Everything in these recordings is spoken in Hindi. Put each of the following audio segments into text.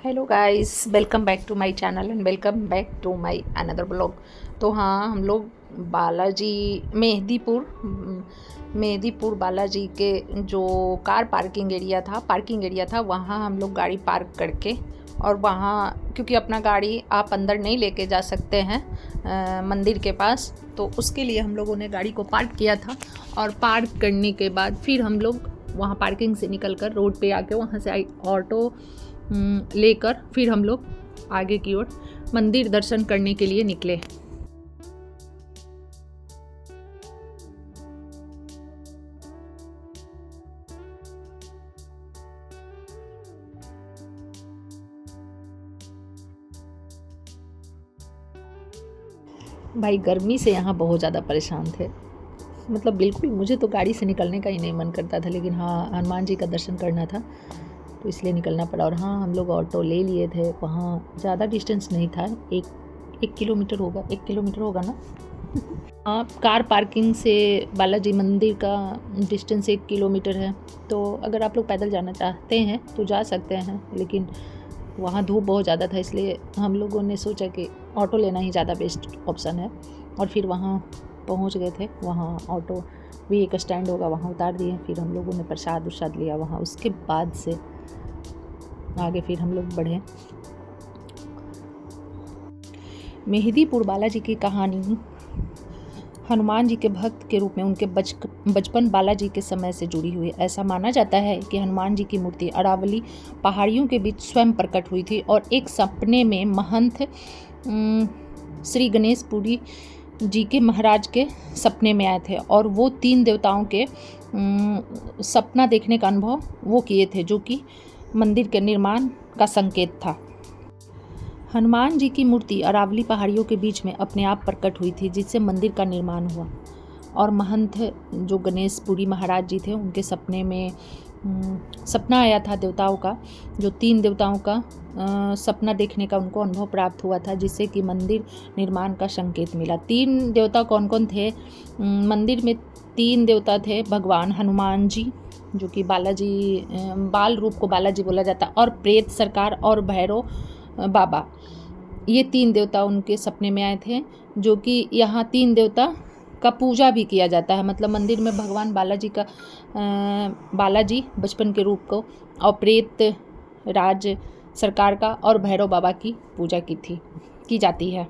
Hello guys, welcome back to my channel and welcome back to my another blog. तो हाँ, हम लोग बालाजी मेहदीपुर बालाजी के जो कार पार्किंग एरिया था वहाँ हम लोग गाड़ी पार्क करके, और वहाँ क्योंकि अपना गाड़ी आप अंदर नहीं लेके जा सकते हैं मंदिर के पास, तो उसके लिए हम लोगों ने गाड़ी को पार्क किया था। और पार्क करने के बाद फिर हम लोग वहाँ पार्किंग से निकल कर रोड पे आके वहाँ से ऑटो लेकर फिर हम लोग आगे की ओर मंदिर दर्शन करने के लिए निकले। भाई गर्मी से यहाँ बहुत ज़्यादा परेशान थे, मतलब बिल्कुल मुझे तो गाड़ी से निकलने का ही नहीं मन करता था, लेकिन हाँ, हनुमान जी का दर्शन करना था तो इसलिए निकलना पड़ा। और हाँ, हम लोग ऑटो ले लिए थे। वहाँ ज़्यादा डिस्टेंस नहीं था, एक किलोमीटर होगा ना। हाँ, कार पार्किंग से बालाजी मंदिर का डिस्टेंस 1 किलोमीटर है। तो अगर आप लोग पैदल जाना चाहते हैं तो जा सकते हैं, लेकिन वहाँ धूप बहुत ज़्यादा था, इसलिए हम लोगों ने सोचा कि ऑटो लेना ही ज़्यादा बेस्ट ऑप्शन है। और फिर वहाँ पहुँच गए थे। वहाँ ऑटो भी एक स्टैंड होगा, वहाँ उतार दिए। फिर हम लोगों ने प्रसाद उरसाद लिया वहाँ। उसके बाद से आगे फिर हम लोग बढ़े। मेहदीपुर बालाजी की कहानी हनुमान जी के भक्त के रूप में उनके बचपन बालाजी के समय से जुड़ी हुई। ऐसा माना जाता है कि हनुमान जी की मूर्ति अरावली पहाड़ियों के बीच स्वयं प्रकट हुई थी, और एक सपने में महंत श्री गणेश पुरी जी के महाराज के सपने में आए थे, और वो 3 देवताओं के सपना देखने का अनुभव वो किए थे, जो कि मंदिर के निर्माण का संकेत था। हनुमान जी की मूर्ति अरावली पहाड़ियों के बीच में अपने आप प्रकट हुई थी, जिससे मंदिर का निर्माण हुआ। और महंत जो गणेश पुरी महाराज जी थे, उनके सपने में सपना आया था देवताओं का, जो 3 देवताओं का सपना देखने का उनको अनुभव प्राप्त हुआ था, जिससे कि मंदिर निर्माण का संकेत मिला। 3 देवता कौन कौन थे? मंदिर में 3 देवता थे। भगवान हनुमान जी, जो कि बालाजी बाल रूप को बालाजी बोला जाता, और प्रेत सरकार और भैरव बाबा, ये 3 देवता उनके सपने में आए थे। जो कि यहाँ 3 देवता का पूजा भी किया जाता है, मतलब मंदिर में भगवान बालाजी बचपन के रूप को, और प्रेत राज सरकार का और भैरव बाबा की पूजा की जाती है।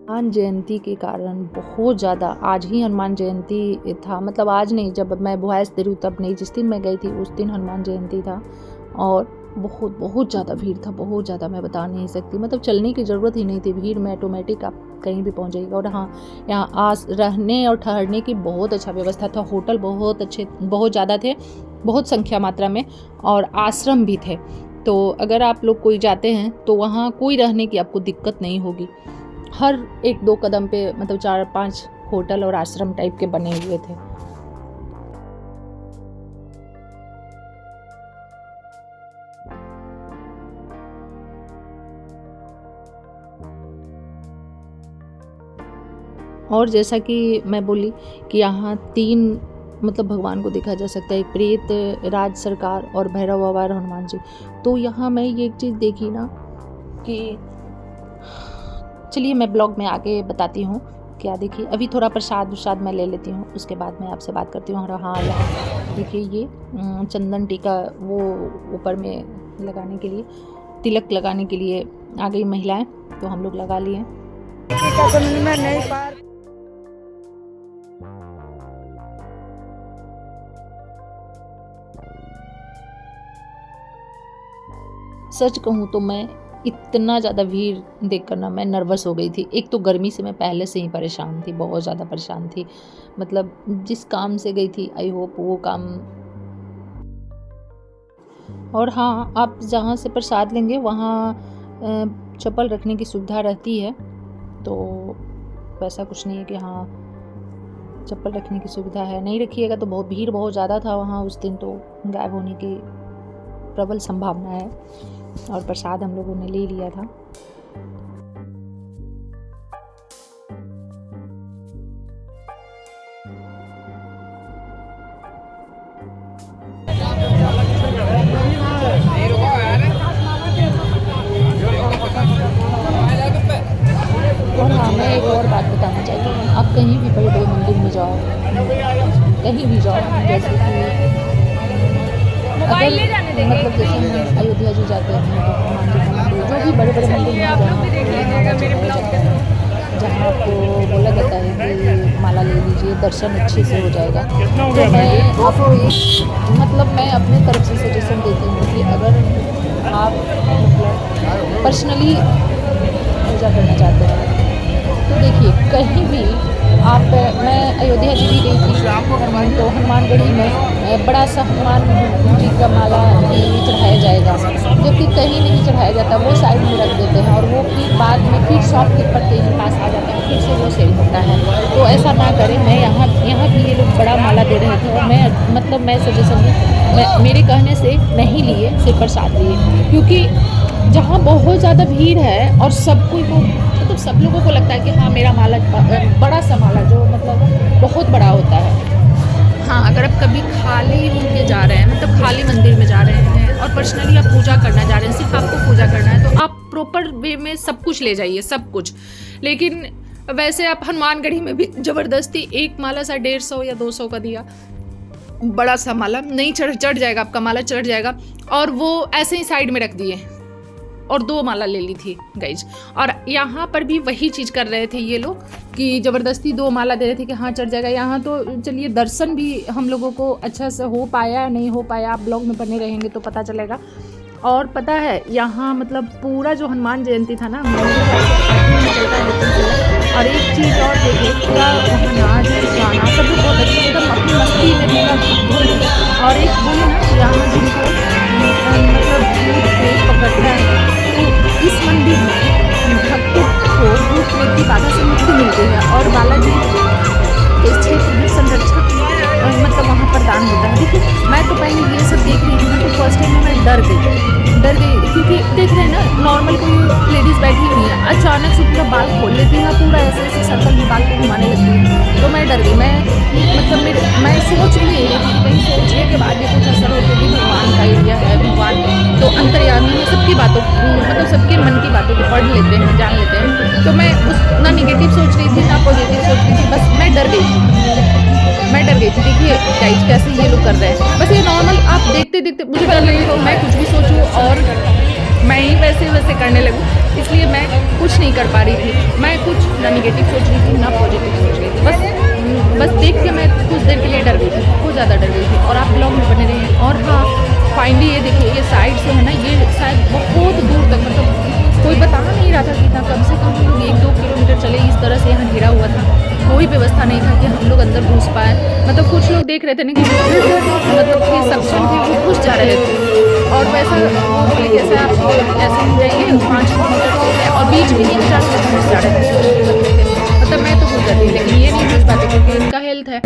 हनुमान जयंती के कारण बहुत ज़्यादा, आज ही हनुमान जयंती था, मतलब आज नहीं, जब मैं वॉइस दे रही हूँ तब नहीं, जिस दिन मैं गई थी उस दिन हनुमान जयंती था। और बहुत बहुत ज़्यादा भीड़ था, बहुत ज़्यादा, मैं बता नहीं सकती, मतलब चलने की ज़रूरत ही नहीं थी, भीड़ में ऑटोमेटिक आप कहीं भी पहुँच जाइएगा। और हाँ, यहाँ रहने और ठहरने की बहुत अच्छा व्यवस्था था। होटल बहुत अच्छे, बहुत ज़्यादा थे, बहुत संख्या मात्रा में, और आश्रम भी थे। तो अगर आप लोग कोई जाते हैं तो वहाँ कोई रहने की आपको दिक्कत नहीं होगी। हर 1-2 कदम पे मतलब 4-5 होटल और आश्रम टाइप के बने हुए थे। और जैसा कि मैं बोली कि यहाँ 3 मतलब भगवान को देखा जा सकता है, एक प्रेत राज सरकार और भैरव बाबा और हनुमान जी। तो यहाँ मैं ये एक चीज़ देखी ना कि, चलिए मैं ब्लॉग में आगे बताती हूँ क्या देखिए। अभी थोड़ा प्रसाद मैं ले लेती हूँ, उसके बाद मैं आपसे बात करती हूँ। और हाँ, यहाँ देखिए ये चंदन टीका वो ऊपर में लगाने के लिए, तिलक लगाने के लिए आ गई महिलाएं, तो हम लोग लगा लिए। सच कहूँ तो मैं इतना ज़्यादा भीड़ देखकर ना मैं नर्वस हो गई थी। एक तो गर्मी से मैं पहले से ही परेशान थी, बहुत ज़्यादा परेशान थी। मतलब जिस काम से गई थी आई होप वो काम। और हाँ, आप जहाँ से प्रसाद लेंगे वहाँ चप्पल रखने की सुविधा रहती है, तो वैसा कुछ नहीं है कि हाँ चप्पल रखने की सुविधा है, नहीं रखिएगा तो बहुत भीड़ बहुत ज़्यादा था वहाँ उस दिन, तो गायब होने की प्रबल संभावना है। और प्रसाद हम लोगों ने ले लिया था। और हाँ, मैं एक और बात बताना चाहती हूँ, आप कहीं भी बड़े बड़े मंदिर में जाओ, कहीं भी जाओ, जैसे कि अगर मतलब जैसे हम अयोध्या जी जाते हैं तो हनुमान जी का मंदिर, जो भी बड़े बड़े मंदिर हैं जहाँ आपको बोला जाता है कि माला ले लीजिए, दर्शन अच्छे से हो जाएगा। तो मैं आपको मतलब मैं अपने तरफ से सजेशन देती हूँ कि अगर आप मतलब पर्सनली पूजा करना चाहते हैं तो देखिए कहीं भी आप, मैं अयोध्या जी भी गई थी तो हनुमानगढ़ी में बड़ा सा हनुमान जी का माला चढ़ाया जाएगा, जबकि कहीं नहीं चढ़ाया जाता, वो साइड में रख देते हैं और वो फिर बाद में फिर शॉपकीपर के पास आ जाता है, फिर से वो सेल होता है। तो ऐसा ना करें। मैं यहाँ भी ये लोग बड़ा माला दे रहे थे और मैं सजेशन दूँ, मेरे कहने से नहीं लिए, सिर्फ प्रसाद लिए, क्योंकि जहाँ बहुत ज़्यादा भीड़ है और सब कोई को मतलब सब लोगों को लगता है कि हाँ मेरा माला बड़ा सा माला जो मतलब बहुत बड़ा होता है। हाँ, अगर आप कभी खाली होके जा रहे हैं, मतलब खाली मंदिर में जा रहे हैं और पर्सनली आप पूजा करना जा रहे हैं, सिर्फ आपको पूजा करना है, तो आप प्रॉपर वे में सब कुछ ले जाइए, सब कुछ। लेकिन वैसे आप हनुमानगढ़ी में भी ज़बरदस्ती एक माला सा 150 या 200 का दिया, बड़ा सा माला नहीं चढ़ जाएगा, आपका माला चढ़ जाएगा, और वो ऐसे ही साइड में रख दिए और 2 माला ले ली थी गाइज। और यहाँ पर भी वही चीज़ कर रहे थे ये लोग कि ज़बरदस्ती 2 माला दे रहे थे कि हाँ चढ़ जाएगा। यहाँ तो चलिए दर्शन भी हम लोगों को अच्छा से हो पाया नहीं हो पाया, आप ब्लॉग में बने रहेंगे तो पता चलेगा। और पता है यहाँ मतलब पूरा जो हनुमान जयंती था ना, और एक चीज़ और देखिए, पूरा वहाँ नाच गाना सब कुछ बहुत अच्छा, एकदम अपनी मस्ती में पूरा। और एक बोले ना यहाँ जिनको मतलब भूत प्रेत पकड़ता है, तो इस मंदिर में भक्तों को भूत प्रेत की बाधा से मुक्ति मिलती है और बालाजी के क्षेत्र में संरक्षक मतलब वहाँ पर दान होता है। देखिए मैं तो पहले ये सब देख रही थी ना, तो फर्स्ट टाइम में मैं डर गई क्योंकि देख रहे हैं ना नॉर्मल कोई लेडीज़ बैठी हुई है, अचानक से पूरा बाल खोल लेती है, पूरा ऐसे सर्कल में बाल को घुमाने लगती है, तो मैं डर गई। मैं मतलब मैं सोच भी नहीं रही थी, कहीं सोचने के बाद भी कुछ असर होता कि भगवान का एरिया है, भगवान तो अंतर्यामी है, सबकी बातों मतलब सबके मन की बातों को पढ़ लेते हैं, जान लेते हैं। तो मैं ना निगेटिव सोच रही थी ना पॉजिटिव सोच रही थी, बस मैं डर गई थी। देखिए गाइस कैसे ये लोग कर रहे हैं, बस ये नॉर्मल आप देखते देखते मुझे डर लगे तो मैं कुछ भी सोचूं और मैं ही वैसे करने लगूं, इसलिए मैं कुछ नहीं कर पा रही थी। मैं कुछ ना निगेटिव सोच रही थी ना पॉजिटिव सोच रही थी, बस देख के मैं कुछ देर के लिए डर गई थी, बहुत ज़्यादा डर गई थी। और आप ब्लॉग में बने रहे। और हाँ फाइनली ये देखिए, ये साइड से है ना, ये शायद बहुत दूर तक मतलब कोई बता नहीं रहा था कितना, कम से कम हम लोग 1-2 किलोमीटर चले, इस तरह से यहाँ घिरा हुआ था, कोई व्यवस्था नहीं था कि हम लोग अंदर घुस पाए। मतलब कुछ लोग देख रहे थे ना कि मतलब कि सक्षम थे वो घुस जा रहे थे, और वैसा वो बोले कैसे आप ऐसे ही जाएंगे 5 किलोमीटर और बीच में ही घुस जा रहे थे। मतलब मैं तो घुस जाती, लेकिन ये नहीं घुस पाते क्योंकि इनका हेल्थ है।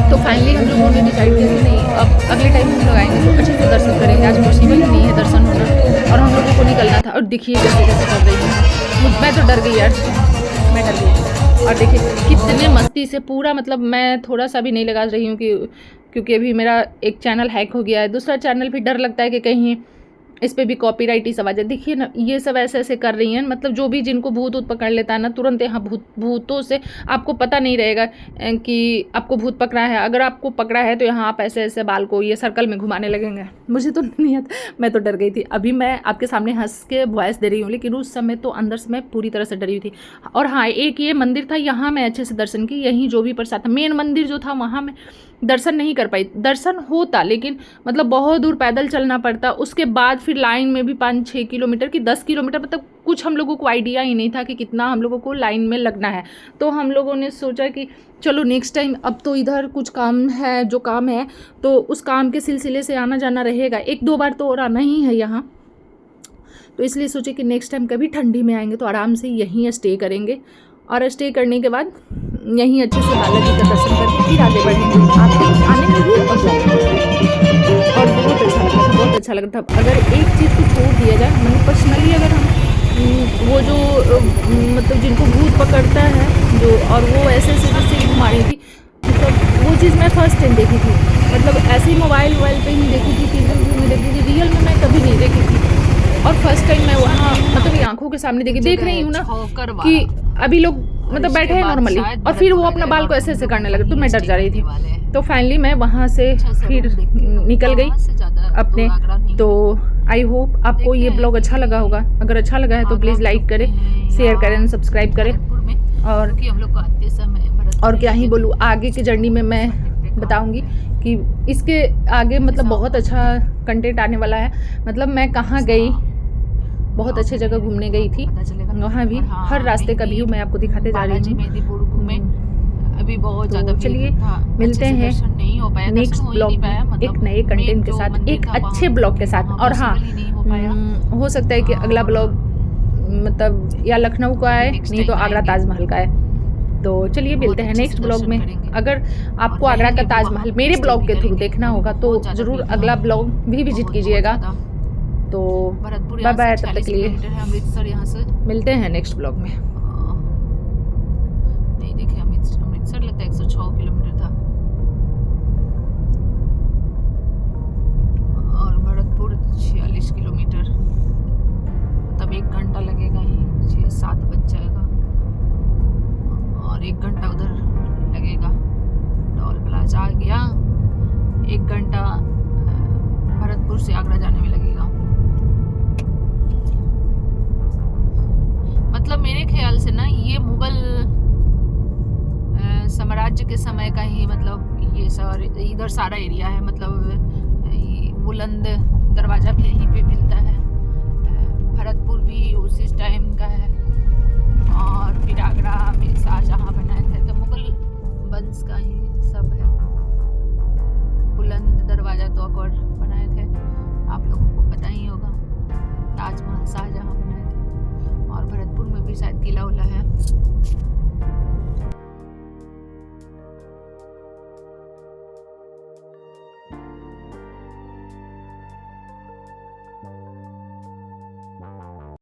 तो फाइनली हम लोगों ने डिसाइड किया कि नहीं, अब अगले टाइम हम लोग आएंगे तो अच्छे से दर्शन करेंगे, आज पॉसिबल ही नहीं है दर्शन होना, और हम लोगों को निकलना था। और देखिए कैसे कर रही है, मैं तो डर गई यार, मैं डर गई। और देखिए कितने मस्ती से पूरा, मतलब मैं थोड़ा सा भी नहीं लगा रही हूँ क्योंकि अभी मेरा एक चैनल हैक हो गया है, दूसरा चैनल भी डर लगता है कि कहीं इस पे भी कॉपीराइट ही सब आ जाए। देखिए ना ये सब ऐसे कर रही हैं, मतलब जो भी जिनको भूत पकड़ लेता है ना, तुरंत यहाँ भूतों से आपको पता नहीं रहेगा कि आपको भूत पकड़ा है। अगर आपको पकड़ा है तो यहाँ आप ऐसे बाल को ये सर्कल में घुमाने लगेंगे। मुझे तो नहीं आता, मैं तो डर गई थी। अभी मैं आपके सामने हंस के वॉइस दे रही हूँ, लेकिन उस समय तो अंदर से मैं पूरी तरह से डरी हुई थी। और हाँ, एक ये मंदिर था, यहाँ मैं अच्छे से दर्शन की, यहीं जो भी प्रसाद था, मेन मंदिर जो था वहाँ मैं दर्शन नहीं कर पाई। दर्शन होता लेकिन मतलब बहुत दूर पैदल चलना पड़ता, उसके बाद फिर लाइन में भी 5-6 किलोमीटर की 10 किलोमीटर, मतलब कुछ हम लोगों को आइडिया ही नहीं था कि कितना हम लोगों को लाइन में लगना है। तो हम लोगों ने सोचा कि चलो नेक्स्ट टाइम, अब तो इधर कुछ काम है, जो काम है तो उस काम के सिलसिले से आना जाना रहेगा, 1-2 बार तो और आना ही है यहाँ। तो इसलिए सोचे कि नेक्स्ट टाइम कभी ठंडी में आएंगे तो आराम से यहीं स्टे करेंगे, और स्टे करने के बाद यहीं अच्छे से बालाजी का दर्शन करके फिर आगे बढ़ेंगे। आपके आने में भी और जाने में भी। और बहुत अच्छा लगा था, बहुत अच्छा लगा था। अगर एक चीज़ को छोड़ दिया जाए, मतलब पर्सनली अगर हम वो जो मतलब जिनको भूत पकड़ता है जो, और वो ऐसे ऐसे जैसे मारी थी, मतलब वो चीज़ मैं फर्स्ट टाइम देखी थी। मतलब ऐसे ही मोबाइल पे ही देखी थी, टीवी में देखी थी, रियल में मैं कभी नहीं देखी थी। और फर्स्ट टाइम मैं वहाँ मतलब ये आंखों के सामने देख रही हूँ ना कि अभी लोग मतलब बैठे हैं नॉर्मली, और फिर वो अपना बाल को ऐसे ऐसे करने लगे, तो मैं डर जा रही थी। तो फाइनली मैं वहाँ से फिर निकल गई अपने। तो आई होप आपको ये ब्लॉग अच्छा लगा होगा। अगर अच्छा लगा है तो प्लीज़ लाइक करें, शेयर करें, सब्सक्राइब करें। और क्या ही बोलूँ, आगे की जर्नी में मैं बताऊंगी कि इसके आगे मतलब बहुत अच्छा कंटेंट आने वाला है। मतलब मैं कहाँ गई, बहुत अच्छे जगह घूमने गई थी, वहाँ भी हर रास्ते का व्यू मैं आपको दिखाते जा रही हूँ। अभी बहुत ज़्यादा चलिए मिलते हैं नेक्स्ट ब्लॉग में एक नए कंटेंट के साथ, एक अच्छे ब्लॉग के साथ। और हाँ, हो सकता है कि अगला ब्लॉग मतलब या लखनऊ का आए, नहीं तो आगरा ताजमहल का आए। तो चलिए मिलते हैं नेक्स्ट ब्लॉग में। अगर आपको आगरा का ताजमहल मेरे ब्लॉग के थ्रू देखना होगा तो ज़रूर अगला ब्लॉग भी विजिट कीजिएगा। तो बाय बाय, तब तक के लिए अमृतसर यहाँ से मिलते हैं नेक्स्ट ब्लॉग में। नहीं देखे, अमृतसर लगता है 106 किलोमीटर था, और भरतपुर 46 किलोमीटर। तब 1 घंटा लगेगा, ही 6-7 बज जाएगा, और 1 घंटा उधर लगेगा। टोल प्लाजा आ गया, 1 घंटा भरतपुर से आगरा जाने में लगेगा। मतलब मेरे ख्याल से ना ये मुगल साम्राज्य के समय का ही, मतलब ये इधर सारा एरिया है। मतलब बुलंद दरवाज़ा भी यहीं पे मिलता है, भरतपुर भी उसी टाइम का है, और फिर आगरा में शाहजहाँ बनाए थे, तो मुगल वंश का ही सब है। बुलंद दरवाज़ा तो अकबर बनाए थे, आप लोगों को पता ही होगा। ताजमहल शाहजहाँ बनाए थे, और भरतपुर में भी शायद किला उला है।